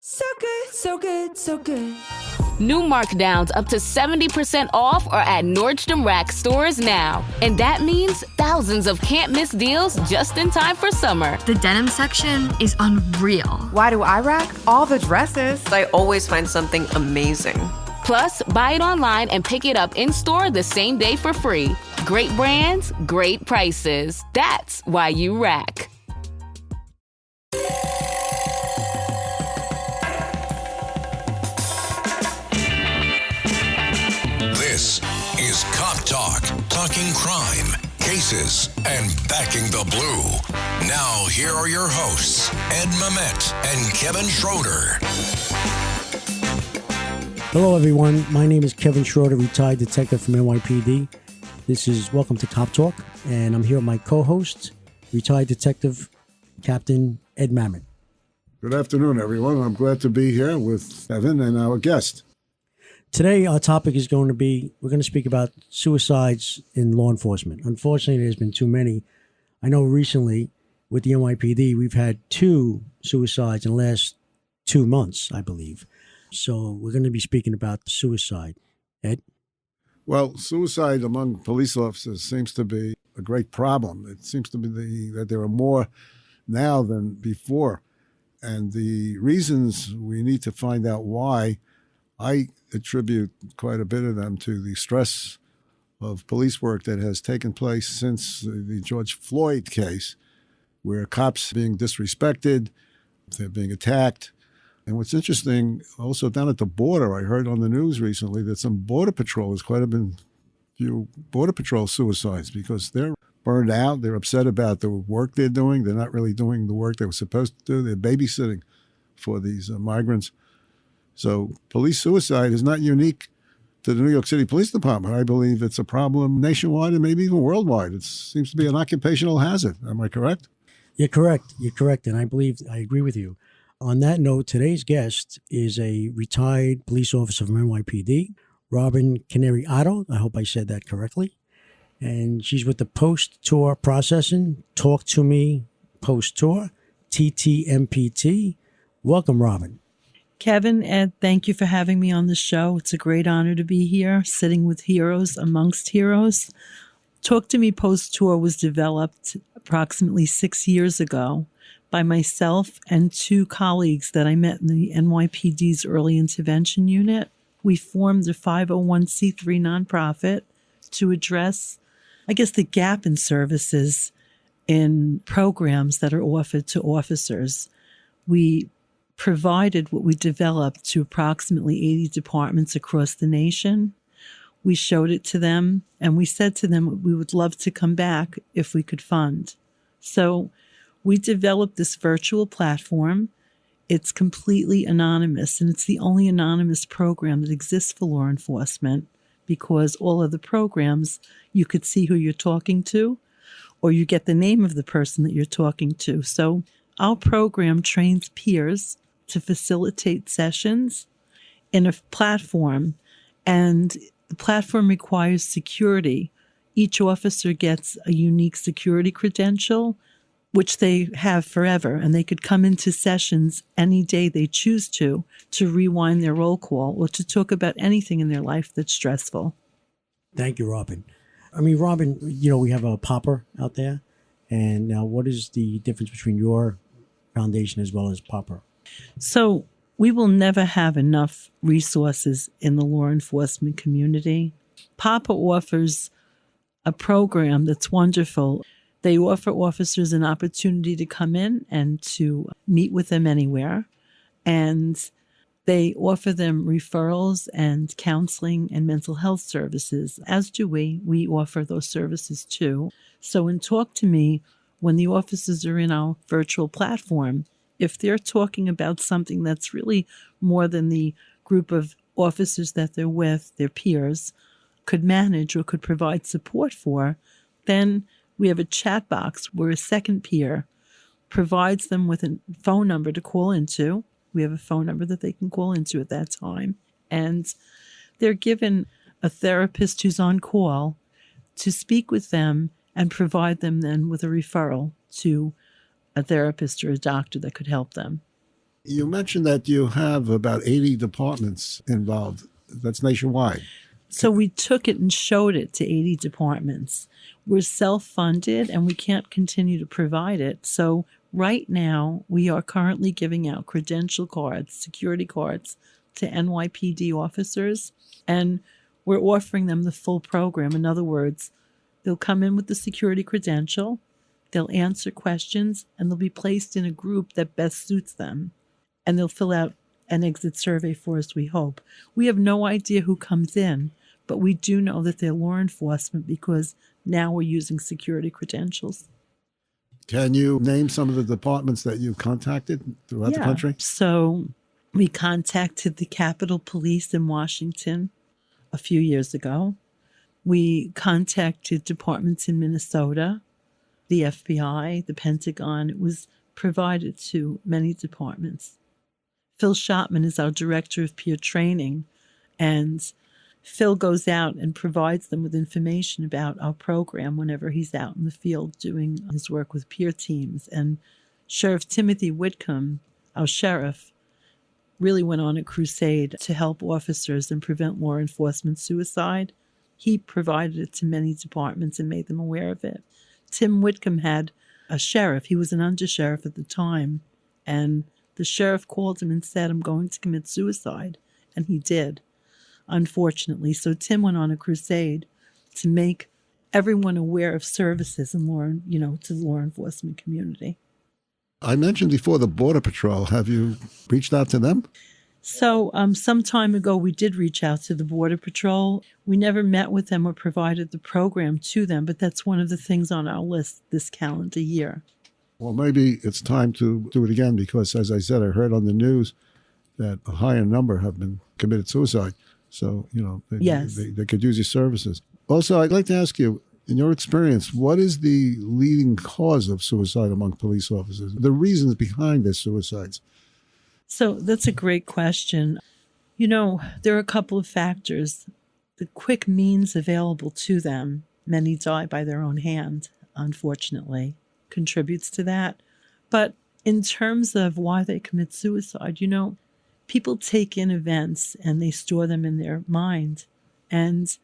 So good, so good, so good. New markdowns up to 70% off are at Nordstrom Rack stores now. And that means thousands of can't-miss deals just in time for summer. The denim section is unreal. Why do I rack? All the dresses. I always find something amazing. Plus, buy it online and pick it up in-store the same day for free. Great brands, great prices. That's why you rack. This is Cop Talk, talking crime, cases, and backing the blue. Now, here are your hosts, Ed Mamet and Kevin Schroeder. Hello, everyone. My name is Kevin Schroeder, retired detective from NYPD. This is Welcome to Cop Talk, and I'm here with my co-host, retired detective Captain Ed Mamet. Good afternoon, everyone. I'm glad to be here with Evan and our guest. Today, our topic is going to be, we're going to speak about suicides in law enforcement. Unfortunately, there's been too many. I know recently with the NYPD, we've had 2 suicides in the last 2 months, I believe. So we're going to be speaking about suicide. Ed? Well, suicide among police officers seems to be a great problem. It seems to be that there are more now than before. And the reasons, we need to find out why. I attribute quite a bit of them to the stress of police work that has taken place since the George Floyd case, where cops are being disrespected, they're being attacked. And what's interesting, also down at the border, I heard on the news recently that some Border Patrollers, quite a few Border Patrol suicides, because they're burned out, they're upset about the work they're doing, they're not really doing the work they were supposed to do, they're babysitting for these migrants. So police suicide is not unique to the New York City Police Department. I believe it's a problem nationwide and maybe even worldwide. It seems to be an occupational hazard. Am I correct? You're correct. You're correct. And I agree with you. On that note, today's guest is a retired police officer from NYPD, Robyn Cannariato. I hope I said that correctly. And she's with the post-tour processing, Talk to Me post-tour, TTMPT. Welcome, Robyn. Kevin, Ed, thank you for having me on the show. It's a great honor to be here, sitting with heroes amongst heroes. Talk to Me post-tour was developed approximately 6 years ago by myself and 2 colleagues that I met in the NYPD's Early Intervention Unit. We formed a 501c3 nonprofit to address, the gap in services in programs that are offered to officers. We provided what we developed to approximately 80 departments across the nation. We showed it to them, and we said to them we would love to come back if we could fund. So we developed this virtual platform. It's completely anonymous, and it's the only anonymous program that exists for law enforcement, because all of the programs, you could see who you're talking to, or you get the name of the person that you're talking to. So our program trains peers to facilitate sessions in a platform, and the platform requires security. Each officer gets a unique security credential, which they have forever, and they could come into sessions any day they choose to rewind their roll call or to talk about anything in their life that's stressful. Thank you, Robyn. Robyn, we have a Popper out there. And now what is the difference between your foundation as well as Popper? So we will never have enough resources in the law enforcement community. Popper offers a program that's wonderful. They offer officers an opportunity to come in and to meet with them anywhere. And they offer them referrals and counseling and mental health services, as do we. We offer those services too. So in Talk to Me, when the officers are in our virtual platform, if they're talking about something that's really more than the group of officers that they're with, their peers, could manage or could provide support for, then we have a chat box where a second peer provides them with a phone number to call into. We have a phone number that they can call into at that time. And they're given a therapist who's on call to speak with them and provide them then with a referral to a therapist or a doctor that could help them. You mentioned that you have about 80 departments involved. That's nationwide. So we took it and showed it to 80 departments. We're self-funded and we can't continue to provide it. So right now, we are currently giving out credential cards, security cards to NYPD officers, and we're offering them the full program. In other words, they'll come in with the security credential, they'll answer questions, and they'll be placed in a group that best suits them. And they'll fill out an exit survey for us, we hope. We have no idea who comes in, but we do know that they're law enforcement because now we're using security credentials. Can you name some of the departments that you've contacted throughout the country? So we contacted the Capitol Police in Washington a few years ago. We contacted departments in Minnesota, the FBI, the Pentagon. It was provided to many departments. Phil Shopman is our director of peer training, and Phil goes out and provides them with information about our program whenever he's out in the field doing his work with peer teams. And Sheriff Timothy Whitcomb, our sheriff, really went on a crusade to help officers and prevent law enforcement suicide. He provided it to many departments and made them aware of it. Tim Whitcomb had a sheriff. He was an undersheriff at the time, and the sheriff called him and said, "I'm going to commit suicide." And he did, unfortunately. So Tim went on a crusade to make everyone aware of services and to the law enforcement community. I mentioned before the Border Patrol. Have you reached out to them? So some time ago, we did reach out to the Border Patrol. We never met with them or provided the program to them, but that's one of the things on our list this calendar year. Well, maybe it's time to do it again because, as I said, I heard on the news that a higher number have been committed suicide. So, they could use your services. Also, I'd like to ask you, in your experience, what is the leading cause of suicide among police officers? The reasons behind their suicides? So that's a great question. There are a couple of factors. The quick means available to them, many die by their own hand, unfortunately, contributes to that. But in terms of why they commit suicide, people take in events and they store them in their mind. And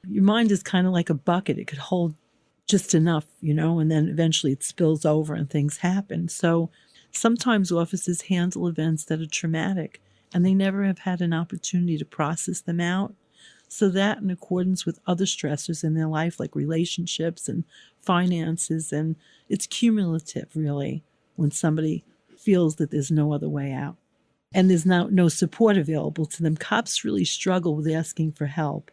your mind is kind of like a bucket. It could hold just enough, and then eventually it spills over and things happen. So sometimes officers handle events that are traumatic and they never have had an opportunity to process them out. So that, in accordance with other stressors in their life, like relationships and finances, and it's cumulative, really, when somebody feels that there's no other way out and there's no support available to them. Cops really struggle with asking for help.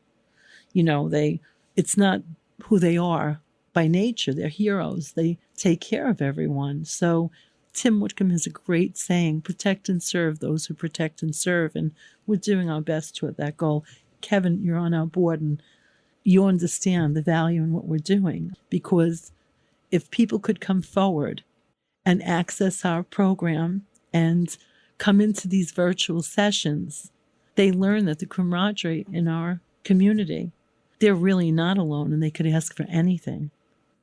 It's not who they are by nature. They're heroes. They take care of everyone. So Tim Whitcomb has a great saying, protect and serve those who protect and serve. And we're doing our best toward that goal. Kevin, you're on our board and you understand the value in what we're doing, because if people could come forward and access our program and come into these virtual sessions, they learn that the camaraderie in our community, they're really not alone and they could ask for anything.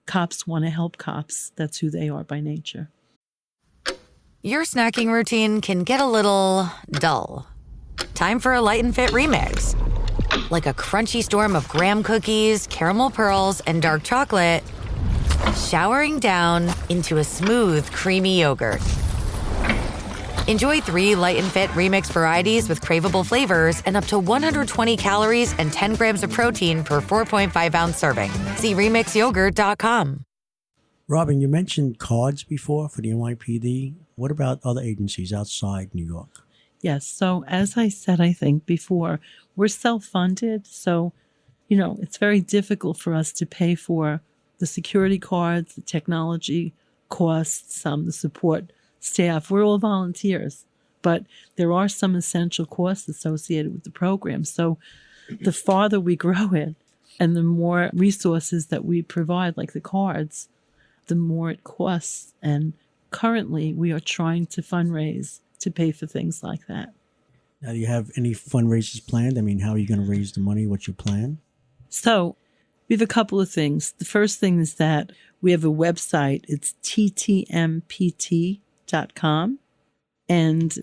Cops want to help cops. That's who they are by nature. Your snacking routine can get a little dull. Time for a light and fit remix. Like a crunchy storm of graham cookies, caramel pearls, and dark chocolate, showering down into a smooth, creamy yogurt. Enjoy 3 light and fit remix varieties with craveable flavors and up to 120 calories and 10 grams of protein per 4.5-ounce serving. See remixyogurt.com. Robyn, you mentioned cards before for the NYPD. What about other agencies outside New York? Yes. So as I said, I think before, we're self-funded. So, it's very difficult for us to pay for the security cards, the technology costs, the support staff. We're all volunteers, but there are some essential costs associated with the program. So the farther we grow it and the more resources that we provide, like the cards, the more it costs. And currently we are trying to fundraise to pay for things like that. Now, do you have any fundraisers planned? How are you going to raise the money? What's your plan? So we have a couple of things. The first thing is that we have a website. It's TTMPT.com. And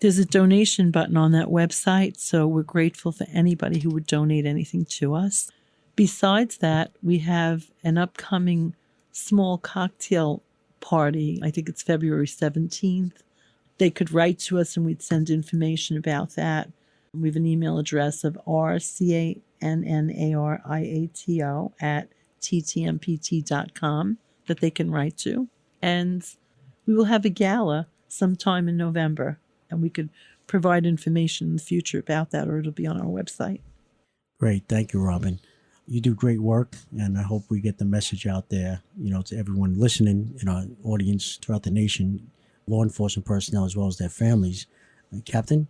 There's a donation button on that website, so we're grateful for anybody who would donate anything to us. Besides that, we have an upcoming small cocktail party. I think it's February 17th. They could write to us and we'd send information about that. We have an email address of rcannariato@ttmpt.com that they can write to. And we will have a gala sometime in November, and we could provide information in the future about that, or it'll be on our website. Great. Thank you, Robyn. You do great work, and I hope we get the message out there, to everyone listening in our audience throughout the nation, law enforcement personnel as well as their families. Captain?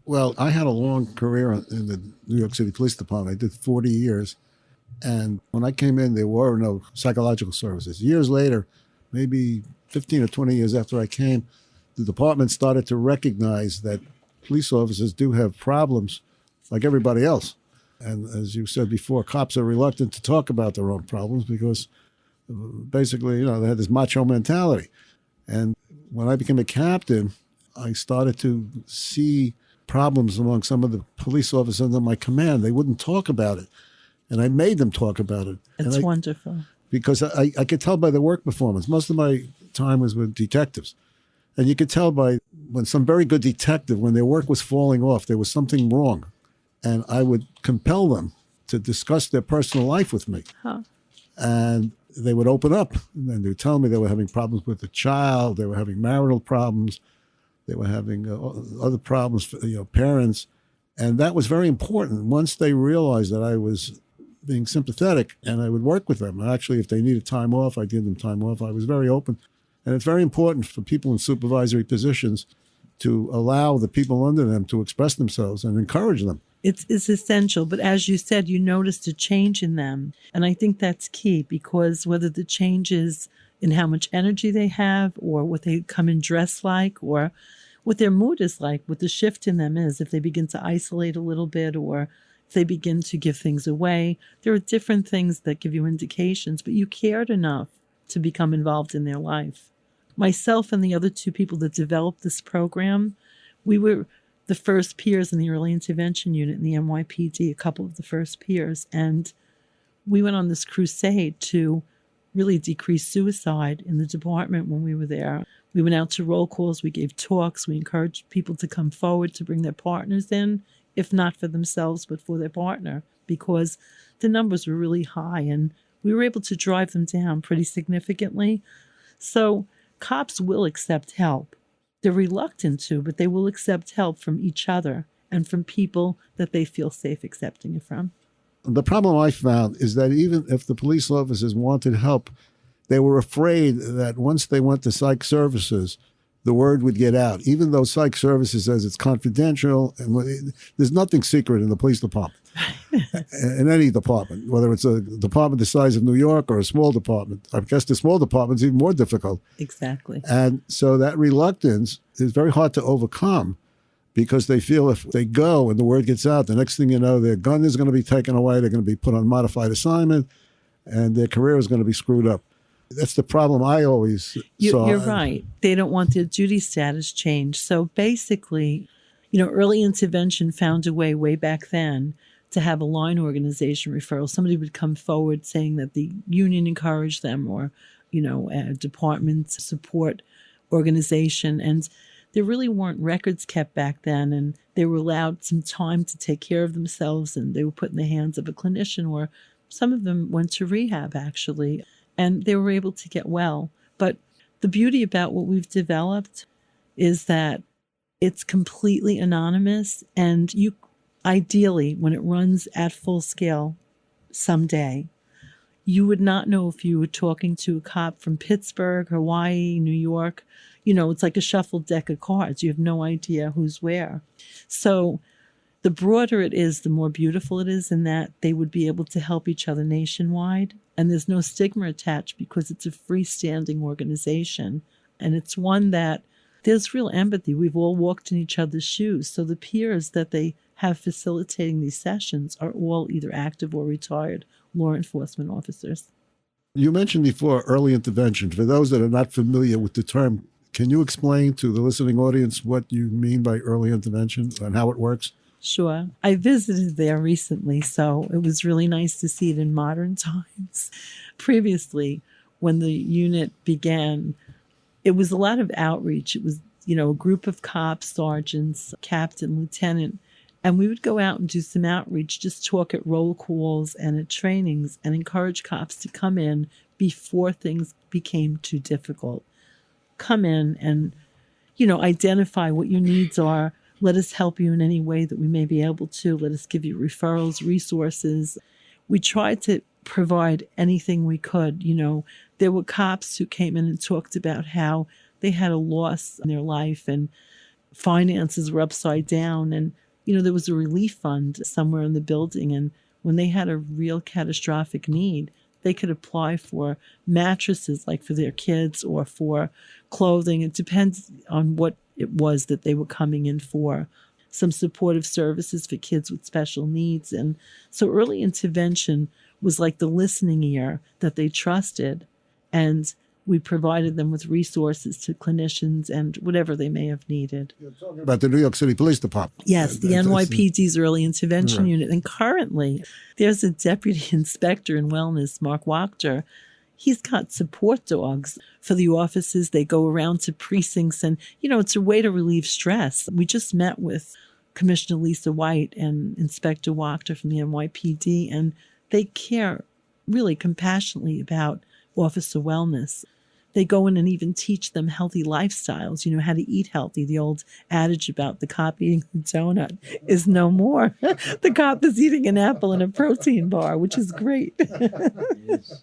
Well, I had a long career in the New York City Police Department. I did 40 years. And when I came in, there were no psychological services. Years later, maybe 15 or 20 years after I came, the department started to recognize that police officers do have problems like everybody else. And as you said before, cops are reluctant to talk about their own problems because basically, they had this macho mentality. And when I became a captain, I started to see problems among some of the police officers under my command. They wouldn't talk about it. And I made them talk about it. It's wonderful. Because I could tell by their work performance. Most of my time was with detectives. And you could tell by when some very good detective, when their work was falling off, there was something wrong. And I would compel them to discuss their personal life with me. Huh. And they would open up. And they would tell me they were having problems with a child. They were having marital problems. They were having other problems, parents. And that was very important. Once they realized that I was being sympathetic and I would work with them. And actually, if they needed time off, I gave them time off. I was very open. And it's very important for people in supervisory positions to allow the people under them to express themselves and encourage them. It's essential. But as you said, you noticed a change in them. And I think that's key, because whether the change is in how much energy they have or what they come in dressed like or what their mood is like, what the shift in them is, if they begin to isolate a little bit or if they begin to give things away, there are different things that give you indications, but you cared enough to become involved in their life. Myself and the other two people that developed this program, we were the first peers in the early intervention unit in the NYPD, a couple of the first peers. And we went on this crusade to really decrease suicide in the department when we were there. We went out to roll calls, we gave talks, we encouraged people to come forward to bring their partners in, if not for themselves, but for their partner, because the numbers were really high and we were able to drive them down pretty significantly. So cops will accept help. They're reluctant to, but they will accept help from each other and from people that they feel safe accepting it from. The problem I found is that even if the police officers wanted help, they were afraid that once they went to psych services, the word would get out, even though psych services says it's confidential. And there's nothing secret in the police department, in any department, whether it's a department the size of New York or a small department. I guess the small department's even more difficult. Exactly. And so that reluctance is very hard to overcome because they feel if they go and the word gets out, the next thing you know, their gun is going to be taken away. They're going to be put on modified assignment and their career is going to be screwed up. That's the problem I always saw. You're right. They don't want their duty status changed. So basically, early intervention found a way back then to have a line organization referral. Somebody would come forward saying that the union encouraged them or, a department support organization. And there really weren't records kept back then. And they were allowed some time to take care of themselves. And they were put in the hands of a clinician, or some of them went to rehab, actually. And they were able to get well. But the beauty about what we've developed is that it's completely anonymous. And you, ideally, when it runs at full scale someday, you would not know if you were talking to a cop from Pittsburgh, Hawaii, New York. It's like a shuffled deck of cards. You have no idea who's where. So the broader it is, the more beautiful it is in that they would be able to help each other nationwide. And there's no stigma attached because it's a freestanding organization. And it's one that there's real empathy. We've all walked in each other's shoes. So the peers that they have facilitating these sessions are all either active or retired law enforcement officers. You mentioned before early intervention. For those that are not familiar with the term, Can you explain to the listening audience what you mean by early intervention and how it works? Sure. I visited there recently, so it was really nice to see it in modern times. Previously, when the unit began, it was a lot of outreach. It was, a group of cops, sergeants, captain, lieutenant, and we would go out and do some outreach, just talk at roll calls and at trainings and encourage cops to come in before things became too difficult. Come in and, identify what your needs are. Let us help you in any way that we may be able to. Let us give you referrals, resources. We tried to provide anything we could. There were cops who came in and talked about how they had a loss in their life and finances were upside down. And, there was a relief fund somewhere in the building. And when they had a real catastrophic need, they could apply for mattresses, like for their kids or for clothing. It depends on what it was that they were coming in for. Some supportive services for kids with special needs. And so early intervention was like the listening ear that they trusted. And we provided them with resources to clinicians and whatever they may have needed. You're talking about the New York City Police Department. Yes, the NYPD's Early Intervention Unit. And currently, there's a deputy inspector in wellness, Mark Wachter. He's got support dogs for the offices. They go around to precincts and, it's a way to relieve stress. We just met with Commissioner Lisa White and Inspector Wachter from the NYPD, and they care really compassionately about officer wellness. They go in and even teach them healthy lifestyles, how to eat healthy. The old adage about the cop eating the donut is no more. The cop is eating an apple and a protein bar, which is great. It is.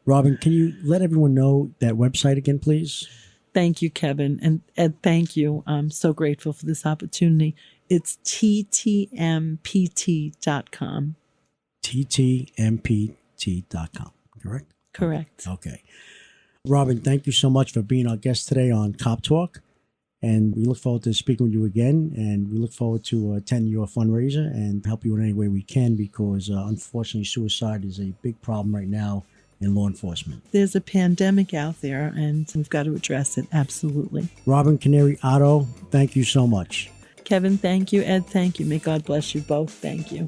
Robyn, can you let everyone know that website again, please? Thank you, Kevin. And Ed, thank you. I'm so grateful for this opportunity. It's TTMPT.com. TTMPT.com, correct? Correct. Okay. Robyn, thank you so much for being our guest today on Cop Talk. And we look forward to speaking with you again. And we look forward to attending your fundraiser and help you in any way we can, because unfortunately, suicide is a big problem right now in law enforcement. There's a pandemic out there and we've got to address it. Absolutely. Robyn Cannariato, thank you so much. Kevin, thank you. Ed, thank you. May God bless you both. Thank you.